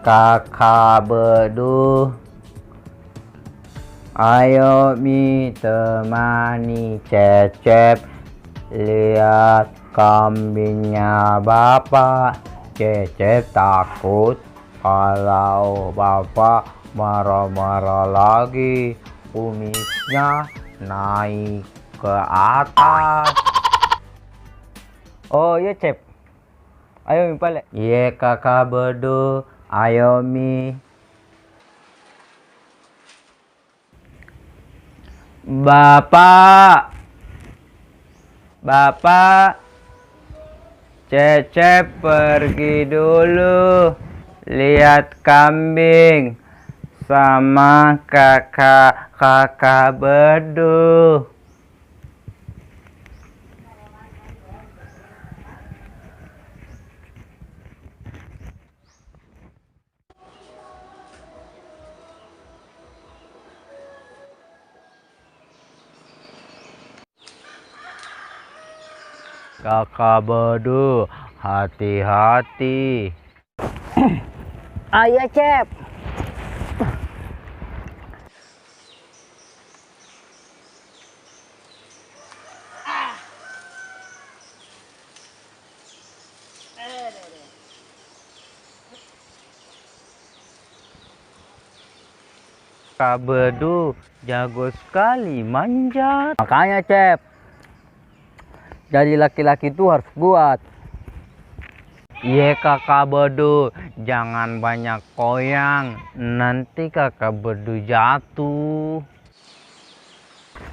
Kakak beduh, ayo mi temani Cecep lihat kambingnya bapak. Cecep takut kalau bapak marah-marah lagi, kumisnya naik ke atas. Oh iya Cep, ayo mi pale. Iya kakak beduh, ayo mi. Bapak, Cecep pergi dulu lihat kambing sama kakak beduh. Kakak beduh, hati-hati. Ayo Cep. Kakak beduh jago sekali manjat. Makanya Cep, jadi laki-laki itu harus kuat. Iya kakak beduh, jangan banyak koyang, nanti kakak beduh jatuh.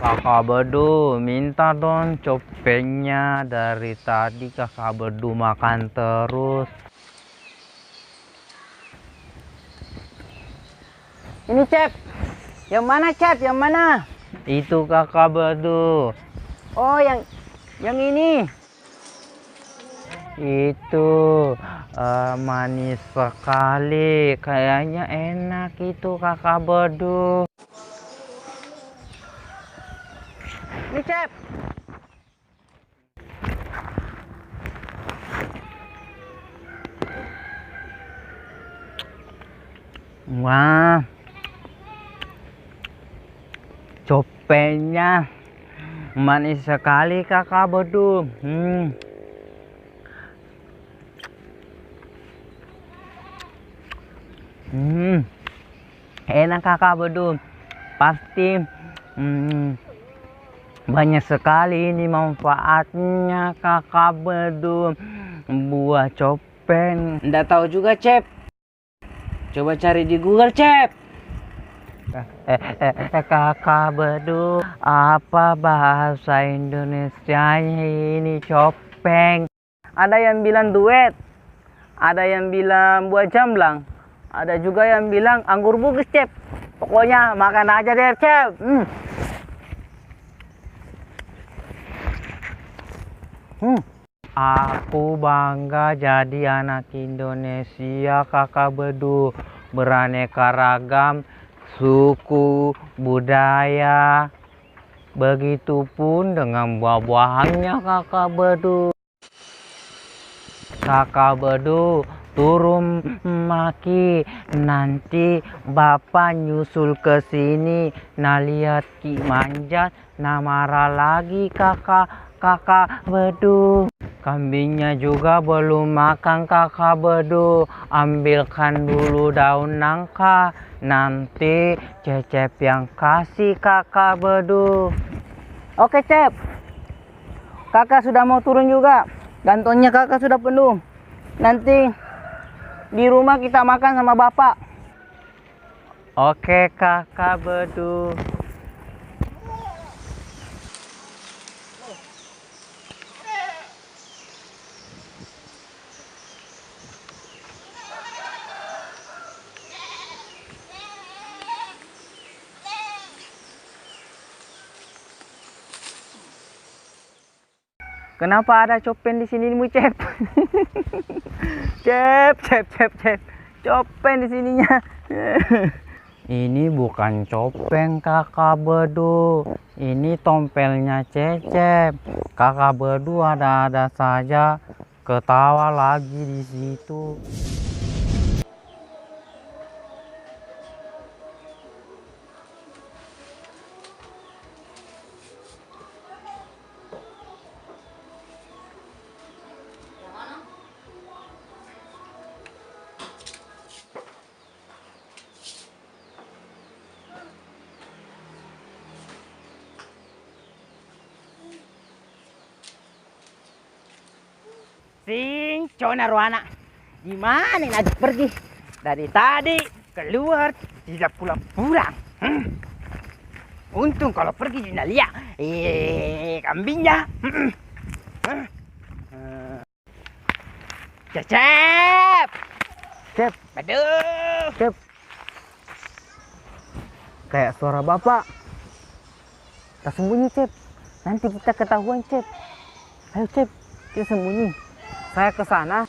Kakak beduh, minta dong copengnya, dari tadi kakak beduh makan terus. Ini Cep, yang mana Cep, yang mana? Itu kakak beduh. Oh yang ini. Itu manis sekali, kayaknya enak itu kakak beduh. Ini Cep. Wah, copengnya manis sekali kakak beduh. Enak kakak beduh, pasti banyak sekali ini manfaatnya kakak beduh. Buah copeng, Nggak tahu juga Cep. Coba cari di Google Cep. kakak beduh, apa bahasa Indonesia ini copeng? Ada yang bilang duet, ada yang bilang buah jamblang, ada juga yang bilang anggur bugis Cep. Pokoknya makan aja deh Cep. Aku bangga jadi anak Indonesia kakak beduh, beraneka ragam suku budaya, begitupun dengan buah-buahannya kakak beduh. Kakak beduh turun maki, nanti bapak nyusul ke sini, nah lihat ki manjat, nah marah lagi kakak beduh. Kambingnya juga belum makan kakak beduh, ambilkan dulu daun nangka, nanti Cecep yang kasih kakak beduh. Oke Cep, kakak sudah mau turun juga, gantongnya kakak sudah penuh. Nanti di rumah kita makan sama bapak. Oke kakak beduh. Kenapa ada copeng di sini mu Cep? Cep, copeng di sininya. Ini bukan copeng kakak beduh, ini tompelnya Cecep. Kakak beduh ada-ada saja, ketawa lagi di situ. Sincona Rohana. Gimana ngajak pergi? Dari tadi keluar tidak pulang-pulang. Untung kalau pergi tidak lihat. Kambingnya. Cecep. Cep. Aduh. Cep. Kayak suara bapak. Kita sembunyi, Cep. Nanti kita ketahuan, Cep. Ayo, Cep. Kita sembunyi. Saya ke sana.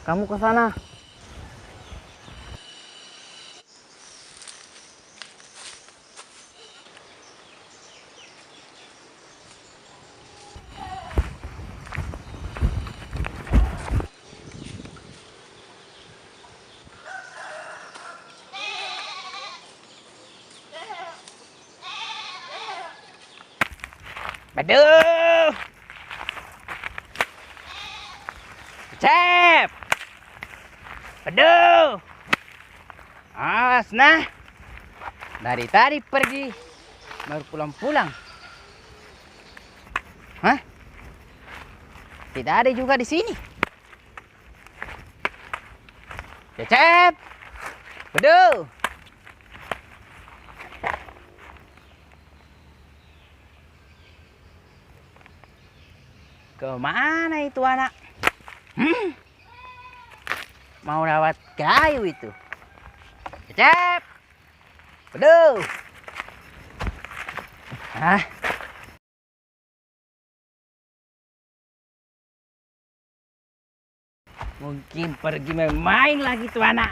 Kamu ke sana. Aduh. Cep. Aduh. Awas nah. Dari tadi pergi baru pulang-pulang. Hah? Tidak ada juga di sini. Cecep. Aduh. Kemana itu anak? Mau lewat kayu itu. Cecep. Aduh. Hah? Mungkin pergi main lagi tuh anak.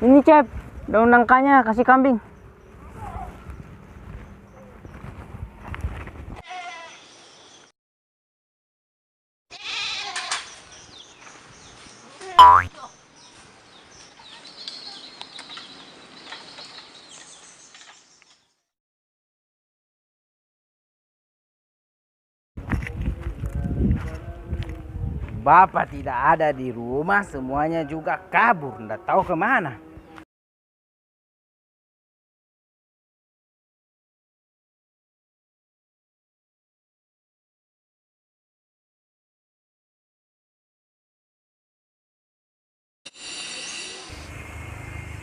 Ini Cep, daun nangkanya kasih kambing. Bapak tidak ada di rumah, semuanya juga kabur, nggak tahu kemana.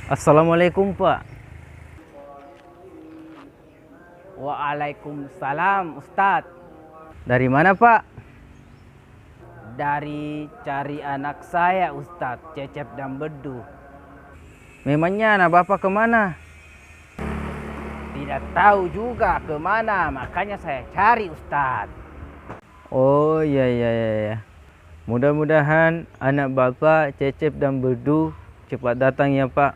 Assalamualaikum Pak. Waalaikumsalam Ustadz. Dari mana Pak? Dari cari anak saya Ustadz, Cecep dan Bedu. Memangnya anak Bapak kemana? Tidak tahu juga kemana, makanya saya cari Ustadz. Oh iya. Mudah-mudahan anak Bapak Cecep dan Bedu cepat datang ya Pak.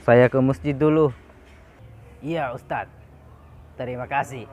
Saya ke masjid dulu. Iya Ustadz, terima kasih.